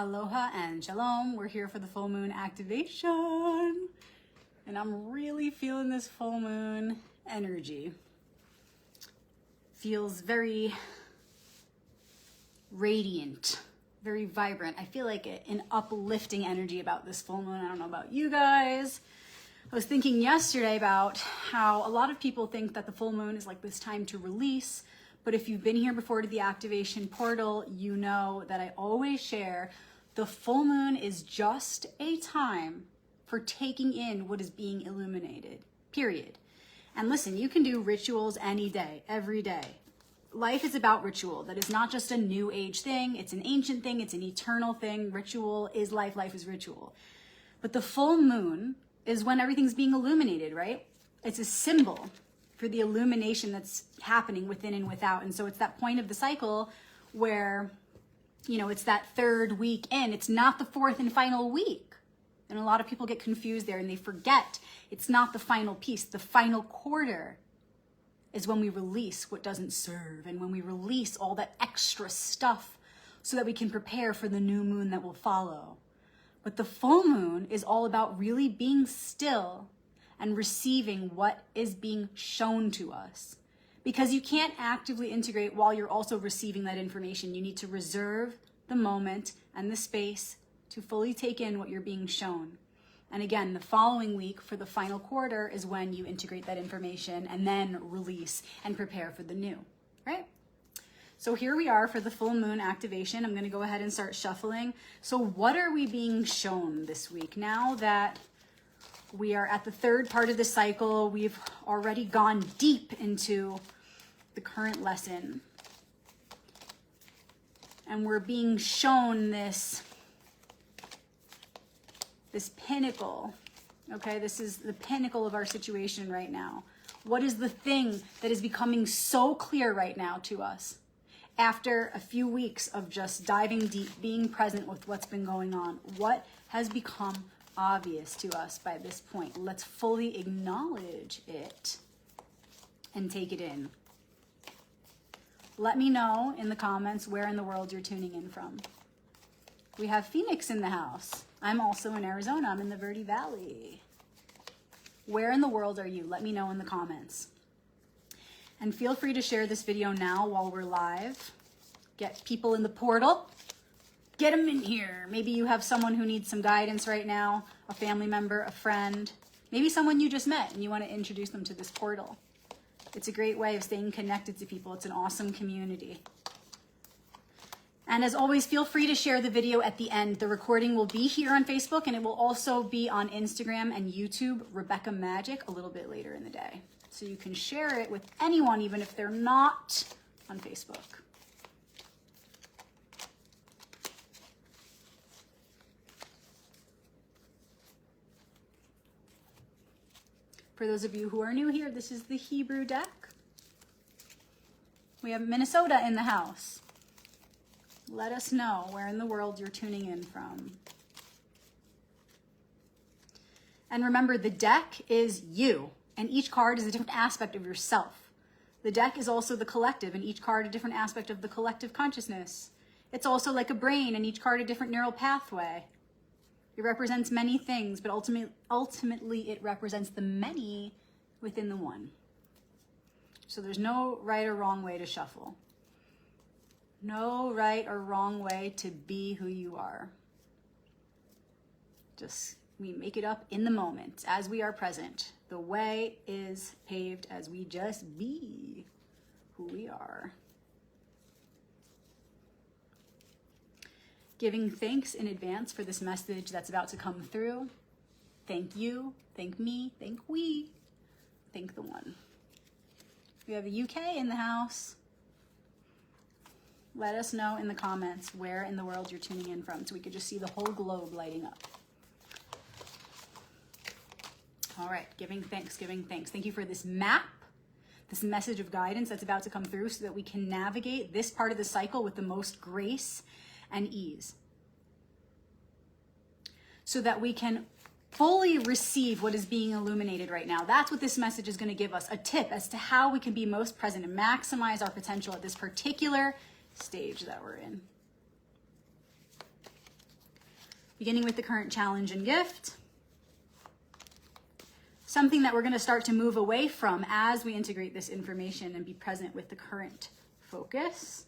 Aloha and shalom. We're here for the full moon activation. And I'm really feeling this full moon energy. Feels very radiant, very vibrant. I feel like an uplifting energy about this full moon. I don't know about you guys. I was thinking yesterday about how a lot of people think that the full moon is like this time to release. But if you've been here before to the activation portal, you know that I always share the full moon is just a time for taking in what is being illuminated, period. And listen, you can do rituals any day, every day. Life is about ritual. That is not just a new age thing. It's an ancient thing. It's an eternal thing. Ritual is life. Life is ritual. But the full moon is when everything's being illuminated, right? It's a symbol for the illumination that's happening within and without. And so it's that point of the cycle where, you know, it's that third week in. It's not the fourth and final week. And a lot of people get confused there and they forget it's not the final piece. The final quarter is when we release what doesn't serve and when we release all that extra stuff so that we can prepare for the new moon that will follow. But the full moon is all about really being still and receiving what is being shown to us. Because you can't actively integrate while you're also receiving that information. You need to reserve the moment and the space to fully take in what you're being shown. And again, the following week for the final quarter is when you integrate that information and then release and prepare for the new, right? So here we are for the full moon activation. I'm gonna go ahead and start shuffling. So what are we being shown this week? Now that we are at the third part of the cycle, we've already gone deep into the current lesson. And we're being shown this pinnacle, okay? This is the pinnacle of our situation right now. What is the thing that is becoming so clear right now to us? After a few weeks of just diving deep, being present with what's been going on, what has become obvious to us by this point? Let's fully acknowledge it and take it in. Let me know in the comments where in the world you're tuning in from. We have Phoenix in the house. I'm also in Arizona. I'm in the Verde Valley. Where in the world are you? Let me know in the comments. And feel free to share this video now while we're live. Get people in the portal. Get them in here. Maybe you have someone who needs some guidance right now, a family member, a friend, maybe someone you just met and you want to introduce them to this portal. It's a great way of staying connected to people. It's an awesome community. And as always, feel free to share the video at the end. The recording will be here on Facebook and it will also be on Instagram and YouTube, Rebecca Magic, a little bit later in the day. So you can share it with anyone, even if they're not on Facebook. For those of you who are new here, this is the Hebrew deck. We have Minnesota in the house. Let us know where in the world you're tuning in from. And remember, the deck is you, and each card is a different aspect of yourself. The deck is also the collective, and each card a different aspect of the collective consciousness. It's also like a brain, and each card a different neural pathway. It represents many things, but ultimately it represents the many within the one. So there's no right or wrong way to shuffle. No right or wrong way to be who you are. Just, we make it up in the moment as we are present. The way is paved as we just be who we are. Giving thanks in advance for this message that's about to come through. Thank you, thank me, thank we, thank the one. We have a UK in the house. Let us know in the comments where in the world you're tuning in from so we could just see the whole globe lighting up. All right, giving thanks, giving thanks. Thank you for this map, this message of guidance that's about to come through so that we can navigate this part of the cycle with the most grace and ease. So that we can fully receive what is being illuminated right now. That's what this message is going to give us, a tip as to how we can be most present and maximize our potential at this particular stage that we're in. beginning with the current challenge and gift. Something that we're going to start to move away from as we integrate this information and be present with the current focus.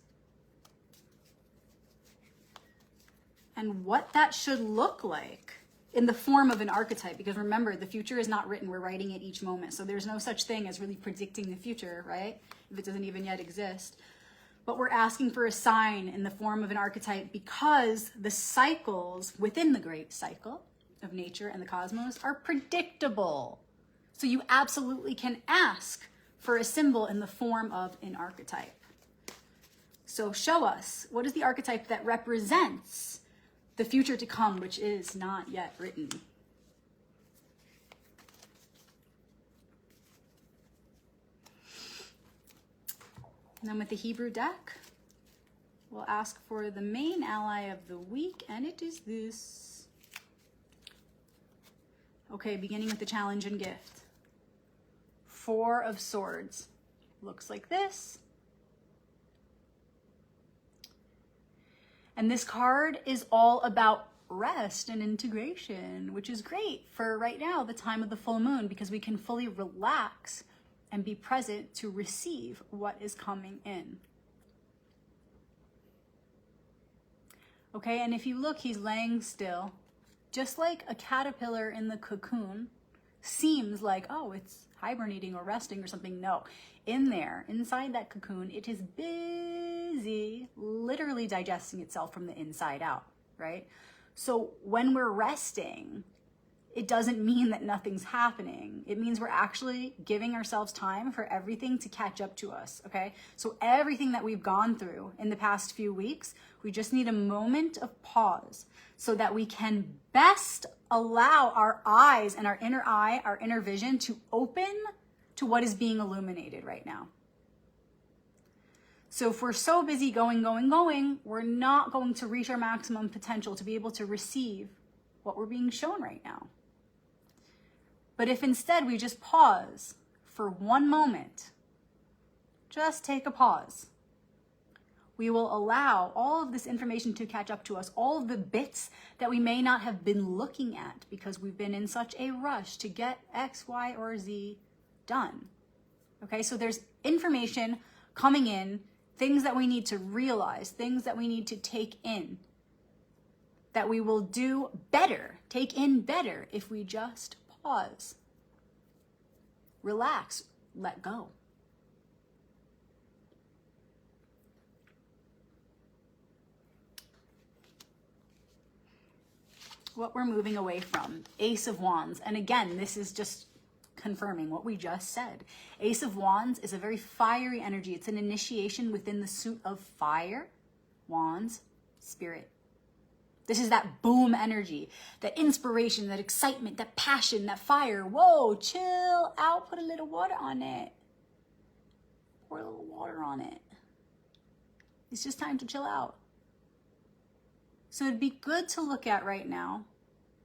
And what that should look like in the form of an archetype. Because remember, the future is not written. We're writing it each moment. So there's no such thing as really predicting the future, right? If it doesn't even yet exist. But we're asking for a sign in the form of an archetype because the cycles within the great cycle of nature and the cosmos are predictable. So you absolutely can ask for a symbol in the form of an archetype. So show us, what is the archetype that represents the future to come, which is not yet written? And then with the Hebrew deck, we'll ask for the main ally of the week, and it is this. Okay, beginning with the challenge and gift. 4 of Swords. Looks like this. And this card is all about rest and integration, which is great for right now, the time of the full moon, because we can fully relax and be present to receive what is coming in. Okay, and if you look, he's laying still, just like a caterpillar in the cocoon. Seems like, oh, it's hibernating or resting or something. No, in there, inside that cocoon, it is busy, literally digesting itself from the inside out, right? So when we're resting, it doesn't mean that nothing's happening. It means we're actually giving ourselves time for everything to catch up to us, okay? So everything that we've gone through in the past few weeks, we just need a moment of pause so that we can best allow our eyes and our inner eye, our inner vision to open to what is being illuminated right now. So if we're so busy going, we're not going to reach our maximum potential to be able to receive what we're being shown right now. But if instead we just pause for one moment, just take a pause, we will allow all of this information to catch up to us, all of the bits that we may not have been looking at because we've been in such a rush to get X, Y, or Z done. Okay, so there's information coming in, things that we need to realize, things that we need to take in, that we will do better, take in better if we just pause, relax, let go. What we're moving away from, Ace of Wands. And again, this is just confirming what we just said. Ace of Wands is a very fiery energy. It's an initiation within the suit of fire, wands, spirit. This is that boom energy, that inspiration, that excitement, that passion, that fire. Whoa, chill out, put a little water on it. Pour a little water on it. It's just time to chill out. So it'd be good to look at right now,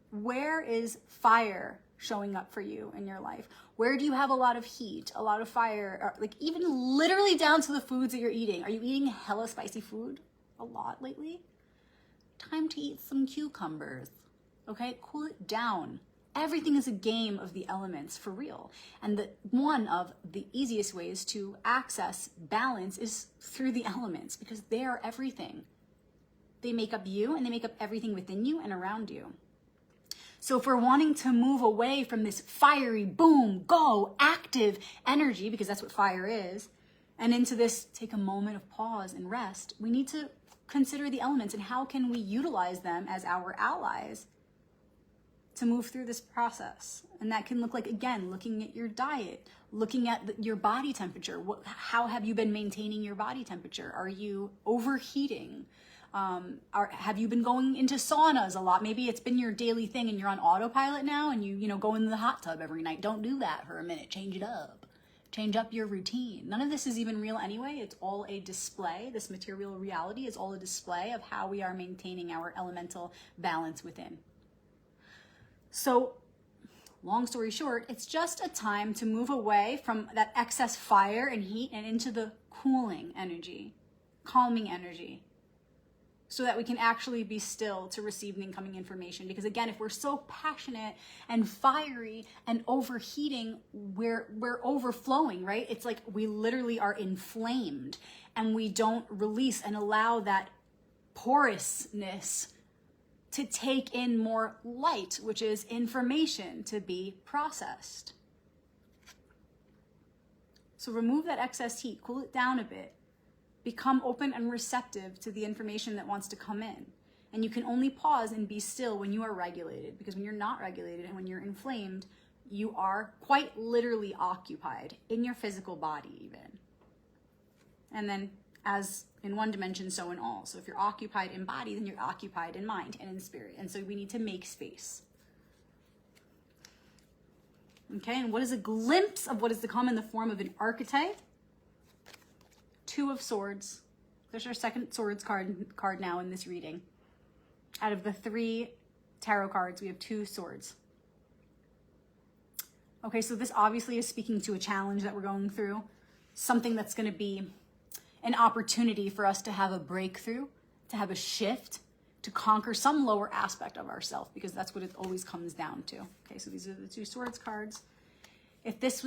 where is fire showing up for you in your life? Where do you have a lot of heat, a lot of fire, or like even literally down to the foods that you're eating? Are you eating hella spicy food a lot lately? Time to eat some cucumbers, okay? Cool it down. Everything is a game of the elements for real. And one of the easiest ways to access balance is through the elements because they are everything. They make up you and they make up everything within you and around you. So if we're wanting to move away from this fiery, boom, go, active energy, because that's what fire is, and into this take a moment of pause and rest, we need to consider the elements and how can we utilize them as our allies to move through this process. And that can look like, again, looking at your diet, looking at your body temperature. How have you been maintaining your body temperature? Are you overheating? Have you been going into saunas a lot? Maybe it's been your daily thing and you're on autopilot now and you go in the hot tub every night. Don't do that for a minute. Change it up. Change up your routine. None of this is even real anyway. It's all a display. This material reality is all a display of how we are maintaining our elemental balance within. So, long story short, it's just a time to move away from that excess fire and heat and into the cooling energy, calming energy. so that we can actually be still to receive the incoming information. Because again, if we're so passionate and fiery and overheating, we're overflowing, right? It's like we literally are inflamed and we don't release and allow that porousness to take in more light, which is information to be processed. So remove that excess heat, cool it down a bit, become open and receptive to the information that wants to come in. And you can only pause and be still when you are regulated, because when you're not regulated and when you're inflamed, you are quite literally occupied in your physical body even. And then as in one dimension, so in all. So if you're occupied in body, then you're occupied in mind and in spirit. And so we need to make space. Okay, and what is a glimpse of what is to come in the form of an archetype? Two of Swords. There's our second Swords card now in this reading. Out of the 3 tarot cards, we have 2 swords. Okay, so this obviously is speaking to a challenge that we're going through. Something that's going to be an opportunity for us to have a breakthrough, to have a shift, to conquer some lower aspect of ourselves, because that's what it always comes down to. Okay, so these are the 2 Swords cards. If this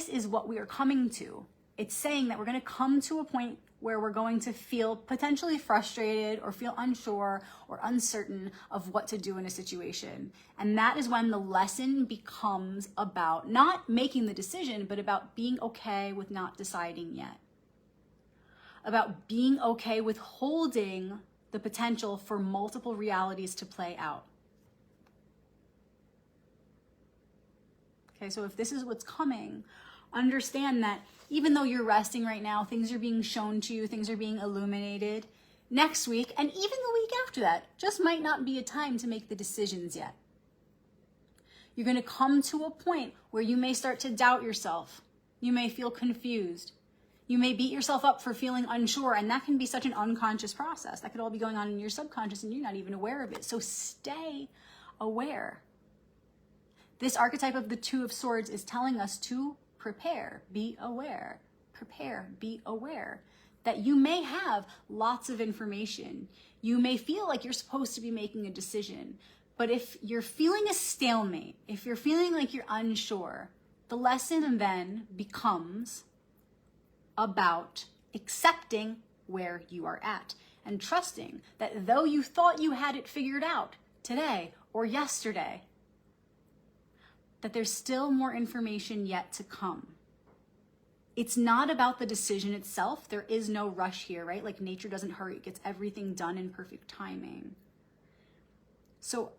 is what we are coming to, it's saying that we're going to come to a point where we're going to feel potentially frustrated or feel unsure or uncertain of what to do in a situation. And that is when the lesson becomes about not making the decision, but about being okay with not deciding yet. About being okay with holding the potential for multiple realities to play out. Okay, so if this is what's coming, understand that even though you're resting right now, things are being shown to you, things are being illuminated. Next week, and even the week after that, just might not be a time to make the decisions yet. You're going to come to a point where you may start to doubt yourself. You may feel confused. You may beat yourself up for feeling unsure, and that can be such an unconscious process. That could all be going on in your subconscious and you're not even aware of it. So stay aware. This archetype of the 2 of Swords is telling us to prepare, be aware, prepare, be aware that you may have lots of information. You may feel like you're supposed to be making a decision, but if you're feeling a stalemate, if you're feeling like you're unsure, the lesson then becomes about accepting where you are at and trusting that though you thought you had it figured out today or yesterday, that there's still more information yet to come. It's not about the decision itself. There is no rush here, right? Like nature doesn't hurry. It gets everything done in perfect timing. So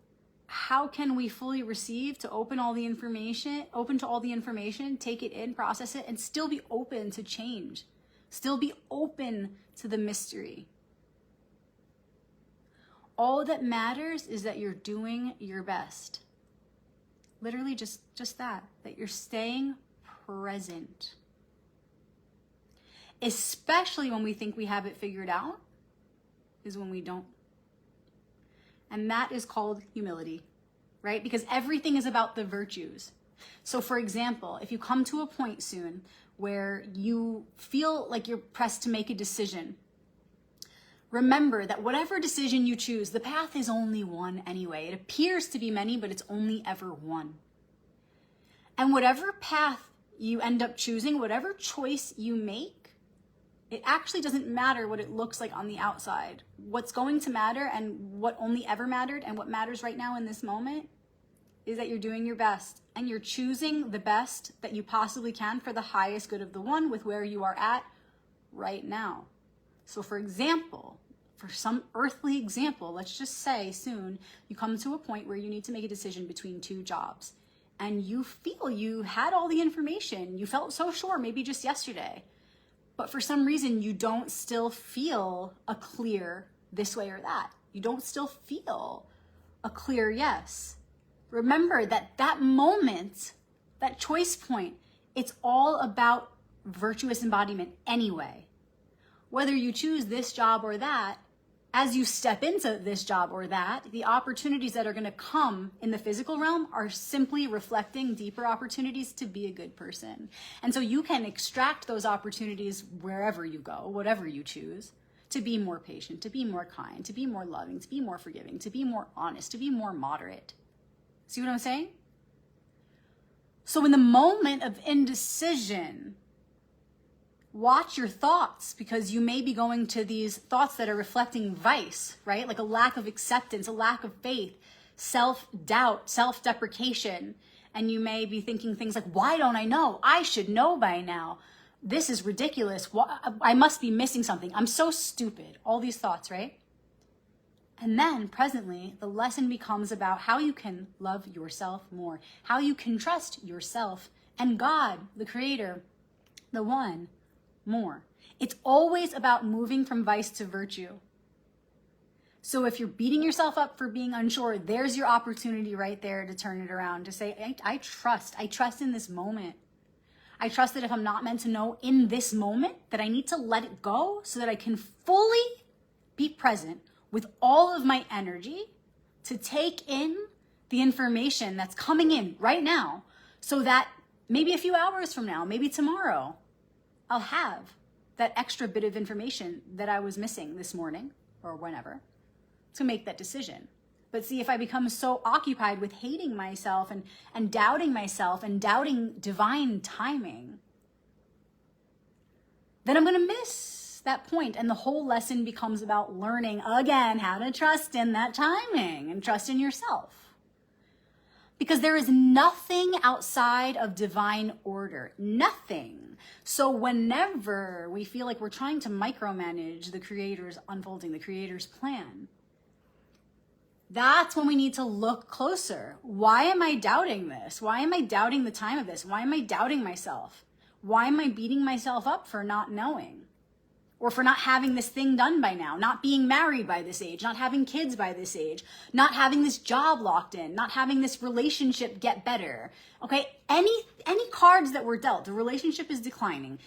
how can we fully receive, to open to all the information, take it in, process it, and still be open to change, still be open to the mystery? All that matters is that you're doing your best. Literally just that you're staying present. Especially when we think we have it figured out, is when we don't. And that is called humility, right? Because everything is about the virtues. So for example, if you come to a point soon where you feel like you're pressed to make a decision, remember that whatever decision you choose, the path is only one anyway. It appears to be many, but it's only ever one. And whatever path you end up choosing, whatever choice you make, it actually doesn't matter what it looks like on the outside. What's going to matter, and what only ever mattered, and what matters right now in this moment, is that you're doing your best and you're choosing the best that you possibly can for the highest good of the one with where you are at right now. So for example, for some earthly example, let's just say soon you come to a point where you need to make a decision between 2 jobs and you feel you had all the information. You felt so sure, maybe just yesterday. But for some reason, you don't still feel a clear this way or that. You don't still feel a clear yes. Remember that moment, that choice point, it's all about virtuous embodiment anyway. Whether you choose this job or that, as you step into this job or that, the opportunities that are going to come in the physical realm are simply reflecting deeper opportunities to be a good person. And so you can extract those opportunities wherever you go, whatever you choose, to be more patient, to be more kind, to be more loving, to be more forgiving, to be more honest, to be more moderate. See what I'm saying? So in the moment of indecision, watch your thoughts, because you may be going to these thoughts that are reflecting vice, right? Like a lack of acceptance, a lack of faith, self-doubt, self-deprecation. And you may be thinking things like, why don't I know? I should know by now. This is ridiculous. I must be missing something. I'm so stupid. All these thoughts, right? And then presently, the lesson becomes about how you can love yourself more, how you can trust yourself and God, the Creator, the One, more. It's always about moving from vice to virtue. So if you're beating yourself up for being unsure, there's your opportunity right there to turn it around, to say, I trust in this moment. I trust that if I'm not meant to know in this moment, that I need to let it go so that I can fully be present with all of my energy to take in the information that's coming in right now, so that maybe a few hours from now, maybe tomorrow, I'll have that extra bit of information that I was missing this morning or whenever to make that decision. But see, if I become so occupied with hating myself and doubting myself and doubting divine timing, then I'm going to miss that point. And the whole lesson becomes about learning again how to trust in that timing and trust in yourself. Because there is nothing outside of divine order. Nothing. So whenever we feel like we're trying to micromanage the Creator's unfolding, the Creator's plan, that's when we need to look closer. Why am I doubting this? Why am I doubting the time of this? Why am I doubting myself? Why am I beating myself up for not knowing? Or for not having this thing done by now, not being married by this age, not having kids by this age, not having this job locked in, not having this relationship get better. Okay, any cards that were dealt, the relationship is declining.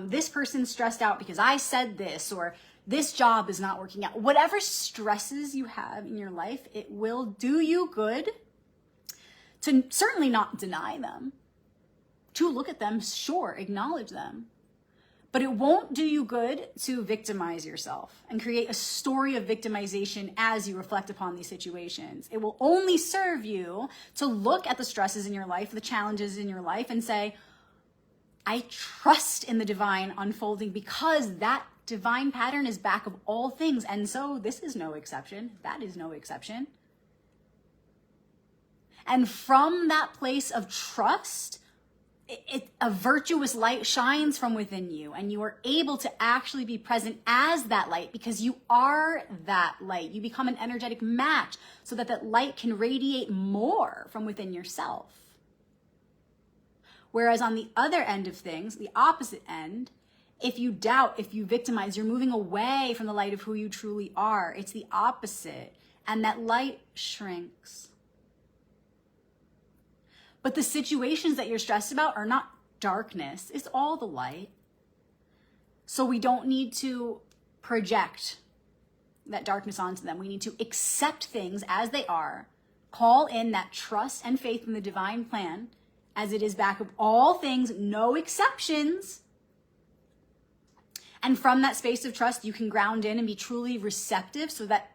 This person's stressed out because I said this, or this job is not working out. Whatever stresses you have in your life, it will do you good to certainly not deny them, to look at them, sure, acknowledge them. But it won't do you good to victimize yourself and create a story of victimization as you reflect upon these situations. It will only serve you to look at the stresses in your life, the challenges in your life, and say, I trust in the divine unfolding, because that divine pattern is back of all things. And so this is no exception. That is no exception. And from that place of trust, a virtuous light shines from within you, and you are able to actually be present as that light, because you are that light. You become an energetic match so that that light can radiate more from within yourself. Whereas on the other end of things, the opposite end, if you doubt, if you victimize, you're moving away from the light of who you truly are. It's the opposite, and that light shrinks. But the situations that you're stressed about are not darkness. It's all the light. So we don't need to project that darkness onto them. We need to accept things as they are, call in that trust and faith in the divine plan, as it is back of all things, no exceptions. And from that space of trust, you can ground in and be truly receptive, so that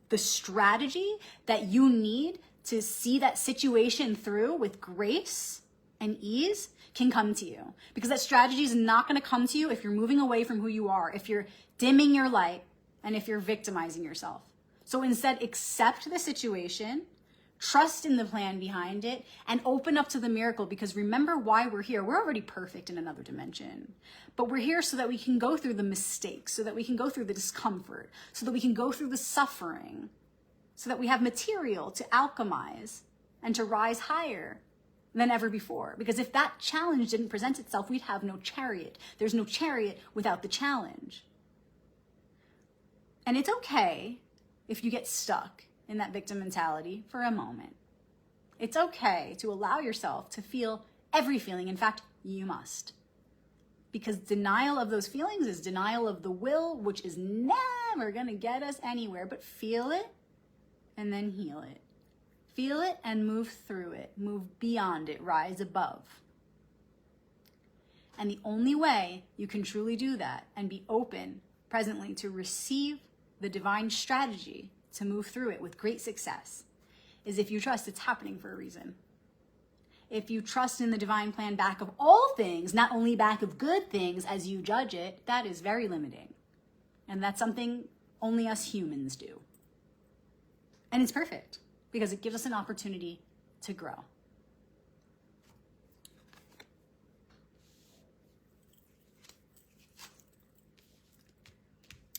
the strategy that you need to see that situation through with grace and ease can come to you. Because that strategy is not going to come to you if you're moving away from who you are, if you're dimming your light, and if you're victimizing yourself. So instead, accept the situation, trust in the plan behind it, and open up to the miracle. Because remember why we're here. We're already perfect in another dimension. But we're here so that we can go through the mistakes, so that we can go through the discomfort, so that we can go through the suffering, so that we have material to alchemize and to rise higher than ever before. Because if that challenge didn't present itself, we'd have no chariot. There's no chariot without the challenge. And it's okay if you get stuck in that victim mentality for a moment. It's okay to allow yourself to feel every feeling. In fact, you must. Because denial of those feelings is denial of the will, which is never going to get us anywhere. But feel it and then heal it. Feel it and move through it. Move beyond it. Rise above. And the only way you can truly do that and be open, presently to receive the divine strategy to move through it with great success is if you trust it's happening for a reason. If you trust in the divine plan back of all things, not only back of good things as you judge it, that is very limiting. And that's something only us humans do. And it's perfect because it gives us an opportunity to grow.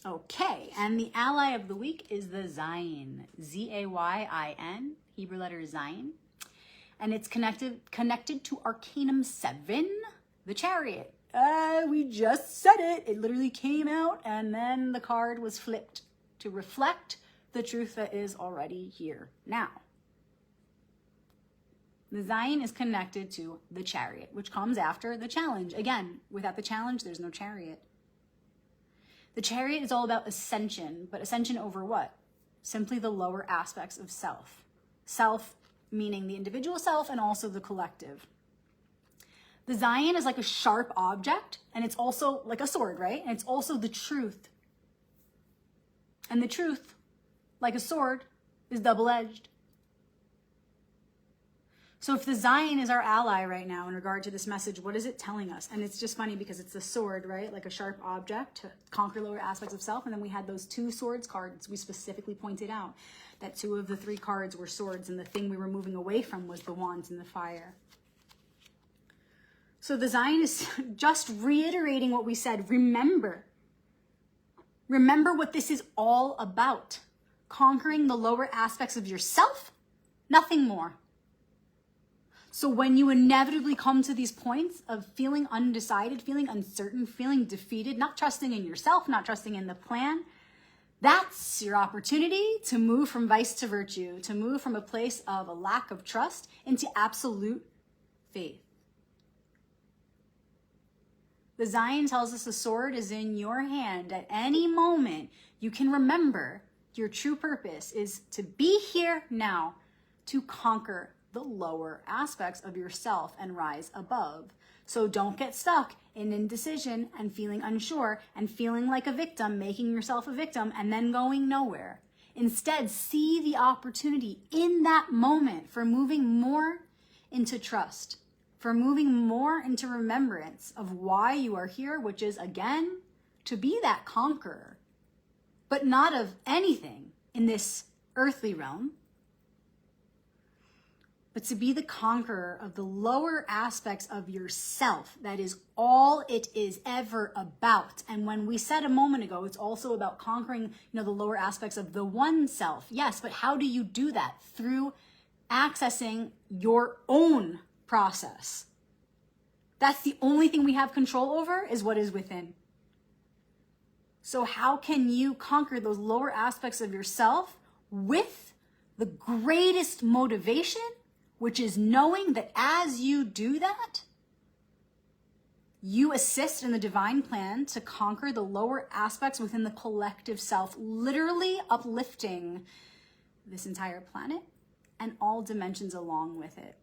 Okay, and the ally of the week is the Zayin, Z-A-Y-I-N, Hebrew letter Zayin. And it's connected to Arcanum 7, the Chariot. We just said it. It literally came out and then the card was flipped to reflect the truth that is already here now. The Zayin is connected to the Chariot, which comes after the challenge. Again, without the challenge, there's no chariot. The Chariot is all about ascension, but ascension over what? Simply the lower aspects of self. Self meaning the individual self and also the collective. The Zayin is like a sharp object, and it's also like a sword, right? And it's also the truth. And the truth, like a sword, is double-edged. So if the Zayin is our ally right now in regard to this message, what is it telling us? And it's just funny because it's the sword, right? Like a sharp object to conquer lower aspects of self. And then we had those 2 swords cards. We specifically pointed out that 2 of the 3 cards were swords, and the thing we were moving away from was the wands and the fire. So the Zayin is just reiterating what we said. Remember what this is all about. Conquering the lower aspects of yourself, nothing more. So when you inevitably come to these points of feeling undecided, feeling uncertain, feeling defeated, not trusting in yourself, not trusting in the plan, that's your opportunity to move from vice to virtue, to move from a place of a lack of trust into absolute faith. The Zayin tells us the sword is in your hand. At any moment, you can remember your true purpose is to be here now, to conquer the lower aspects of yourself and rise above. So don't get stuck in indecision and feeling unsure and feeling like a victim, making yourself a victim and then going nowhere. Instead, see the opportunity in that moment for moving more into trust, for moving more into remembrance of why you are here, which is, again, to be that conqueror, but not of anything in this earthly realm, but to be the conqueror of the lower aspects of yourself. That is all it is ever about. And when we said a moment ago, it's also about conquering, the lower aspects of the one self. Yes, but how do you do that? Through accessing your own process. That's the only thing we have control over, is what is within. So how can you conquer those lower aspects of yourself with the greatest motivation, which is knowing that as you do that, you assist in the divine plan to conquer the lower aspects within the collective self, literally uplifting this entire planet and all dimensions along with it.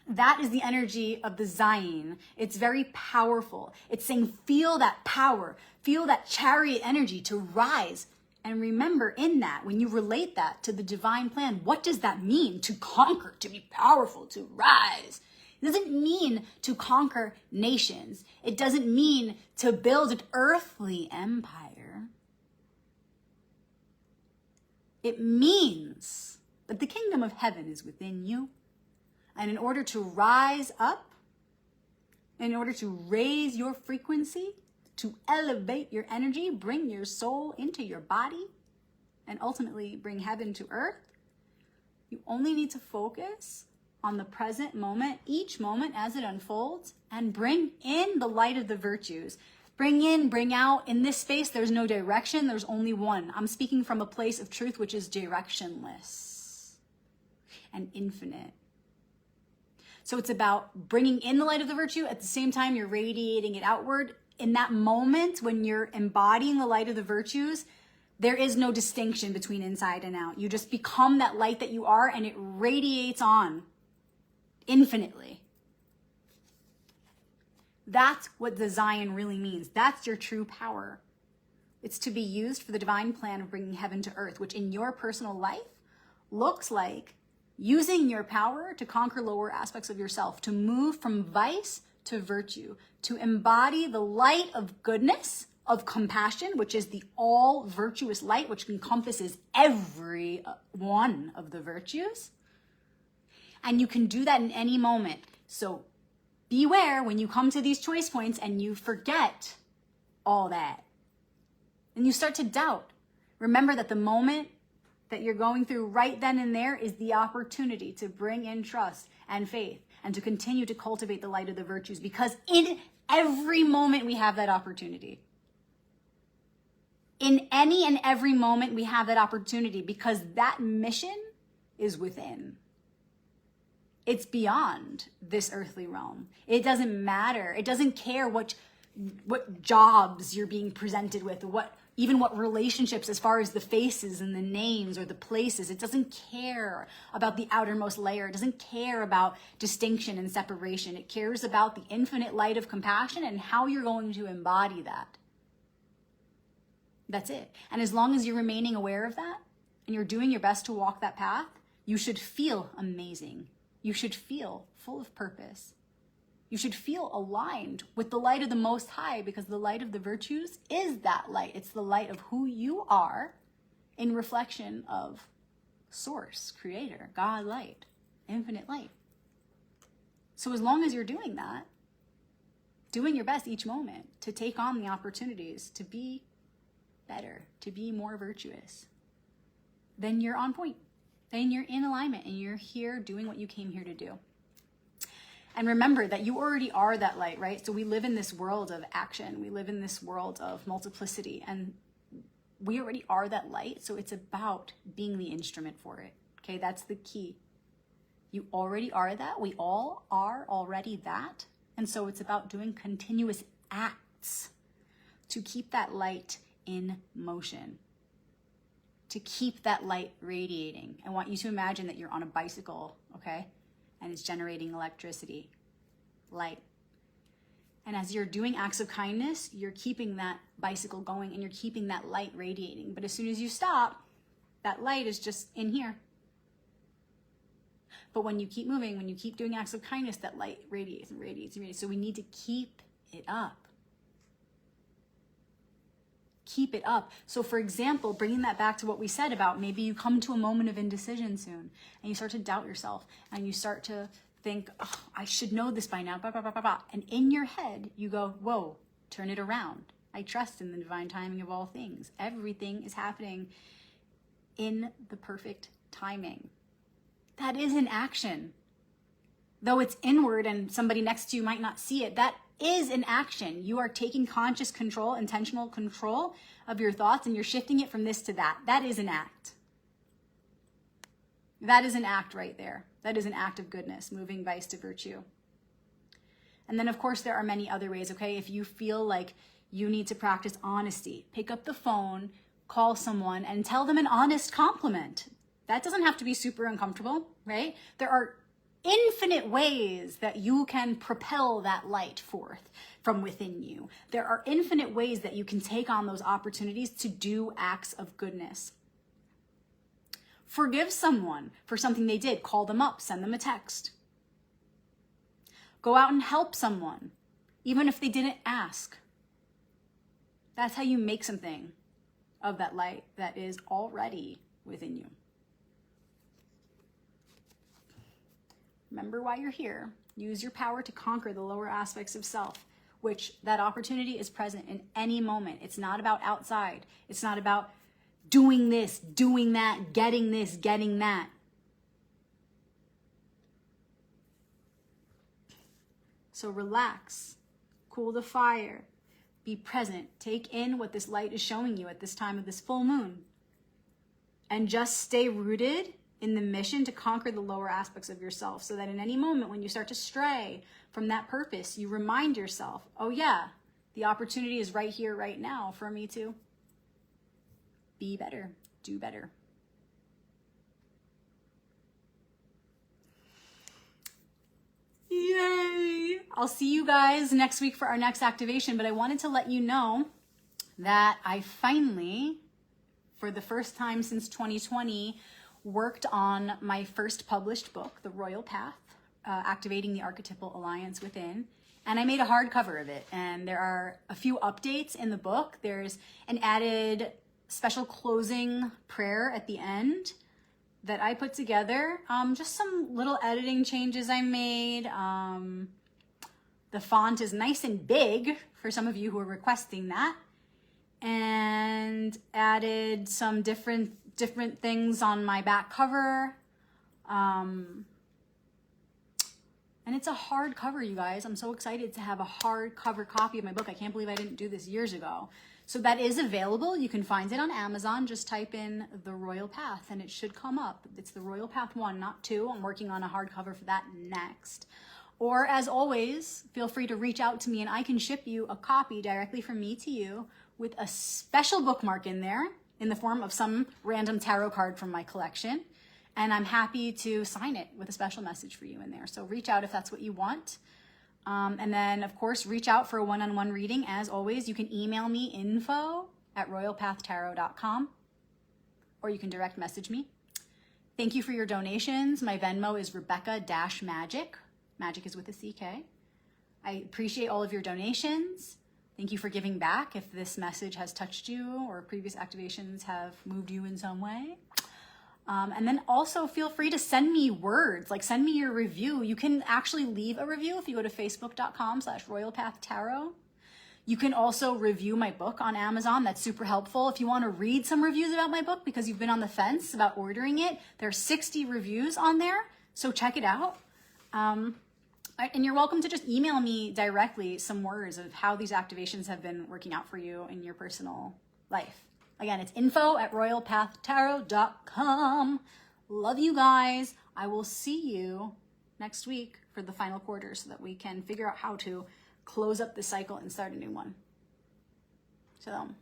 That is the energy of the Zayin. It's very powerful. It's saying, feel that power, feel that chariot energy to rise. And remember in that, when you relate that to the divine plan, what does that mean? To conquer, to be powerful, to rise. It doesn't mean to conquer nations. It doesn't mean to build an earthly empire. It means that the kingdom of heaven is within you. And in order to rise up, in order to raise your frequency, to elevate your energy, bring your soul into your body, and ultimately bring heaven to earth, you only need to focus on the present moment, each moment as it unfolds, and bring in the light of the virtues. Bring in, bring out. In this space, there's no direction. There's only one. I'm speaking from a place of truth, which is directionless and infinite. So it's about bringing in the light of the virtue. At the same time, you're radiating it outward. In that moment, when you're embodying the light of the virtues, there is no distinction between inside and out. You just become that light that you are, and it radiates on infinitely. That's what the Zayin really means. That's your true power. It's to be used for the divine plan of bringing heaven to earth, which in your personal life looks like using your power to conquer lower aspects of yourself, to move from vice to virtue, to embody the light of goodness, of compassion, which is the all virtuous light, which encompasses every one of the virtues. And you can do that in any moment. So beware when you come to these choice points and you forget all that. And you start to doubt. Remember that the moment that you're going through right then and there is the opportunity to bring in trust and faith and to continue to cultivate the light of the virtues, because in every moment we have that opportunity. In any and every moment we have that opportunity, because that mission is within. It's beyond this earthly realm. It doesn't matter. It doesn't care what jobs you're being presented with, even what relationships as far as the faces and the names or the places. It doesn't care about the outermost layer. It doesn't care about distinction and separation. It cares about the infinite light of compassion and how you're going to embody that. That's it. And as long as you're remaining aware of that and you're doing your best to walk that path, you should feel amazing. You should feel full of purpose. You should feel aligned with the light of the Most High, because the light of the virtues is that light. It's the light of who you are in reflection of Source, Creator, God light, infinite light. So as long as you're doing that, doing your best each moment to take on the opportunities to be better, to be more virtuous, then you're on point. Then you're in alignment and you're here doing what you came here to do. And remember that you already are that light, right? So we live in this world of action. We live in this world of multiplicity, and we already are that light. So it's about being the instrument for it. Okay, that's the key. You already are that. We all are already that. And so it's about doing continuous acts to keep that light in motion, to keep that light radiating. I want you to imagine that you're on a bicycle, okay? And it's generating electricity, light. And as you're doing acts of kindness, you're keeping that bicycle going and you're keeping that light radiating. But as soon as you stop, that light is just in here. But when you keep moving, when you keep doing acts of kindness, that light radiates and radiates and radiates. So we need to keep it up. Keep it up. So for example, bringing that back to what we said about maybe you come to a moment of indecision soon and you start to doubt yourself and you start to think, oh, I should know this by now, blah, blah, blah, blah, blah. And in your head, you go, whoa, turn it around. I trust in the divine timing of all things. Everything is happening in the perfect timing. That is an action. Though it's inward and somebody next to you might not see it, that is an action. You are taking conscious control, intentional control of your thoughts, and you're shifting it from this to that. That is an act. That is an act right there. That is an act of goodness, moving vice to virtue. And then, of course, there are many other ways, okay? If you feel like you need to practice honesty, pick up the phone, call someone, and tell them an honest compliment. That doesn't have to be super uncomfortable, right? There are infinite ways that you can propel that light forth from within you. There are infinite ways that you can take on those opportunities to do acts of goodness. Forgive someone for something they did. Call them up, send them a text. Go out and help someone, even if they didn't ask. That's how you make something of that light that is already within you. Remember why you're here. Use your power to conquer the lower aspects of self, which that opportunity is present in any moment. It's not about outside. It's not about doing this, doing that, getting this, getting that. So relax, cool the fire, be present, take in what this light is showing you at this time of this full moon, and just stay rooted in the mission to conquer the lower aspects of yourself, so that in any moment when you start to stray from that purpose, you remind yourself, oh yeah, the opportunity is right here, right now for me to be better, do better. Yay! I'll see you guys next week for our next activation, but I wanted to let you know that I finally, for the first time since 2020, worked on my first published book, The Royal Path, Activating the Archetypal Alliance Within. And I made a hardcover of it. And there are a few updates in the book. There's an added special closing prayer at the end that I put together. Just some little editing changes I made. The font is nice and big for some of you who are requesting that. And added some different things on my back cover. And it's a hardcover, you guys. I'm so excited to have a hardcover copy of my book. I can't believe I didn't do this years ago. So that is available. You can find it on Amazon. Just type in The Royal Path and it should come up. It's The Royal Path 1, not 2. I'm working on a hardcover for that next. Or as always, feel free to reach out to me and I can ship you a copy directly from me to you with a special bookmark in there in the form of some random tarot card from my collection. And I'm happy to sign it with a special message for you in there. So reach out if that's what you want. And then, of course, reach out for a one-on-one reading. As always, you can email me info@royalpathtarot.com or you can direct message me. Thank you for your donations. My Venmo is Rebecca-Magic. Magic is with a CK. I appreciate all of your donations. Thank you for giving back if this message has touched you or previous activations have moved you in some way. And then also feel free to send me words, like send me your review. You can actually leave a review if you go to facebook.com/royalpathtarot. You can also review my book on Amazon. That's super helpful. If you want to read some reviews about my book because you've been on the fence about ordering it, there are 60 reviews on there. So check it out. And you're welcome to just email me directly some words of how these activations have been working out for you in your personal life. Again, it's info@royalpathtarot.com. Love you guys. I will see you next week for the final quarter so that we can figure out how to close up the cycle and start a new one. Shalom.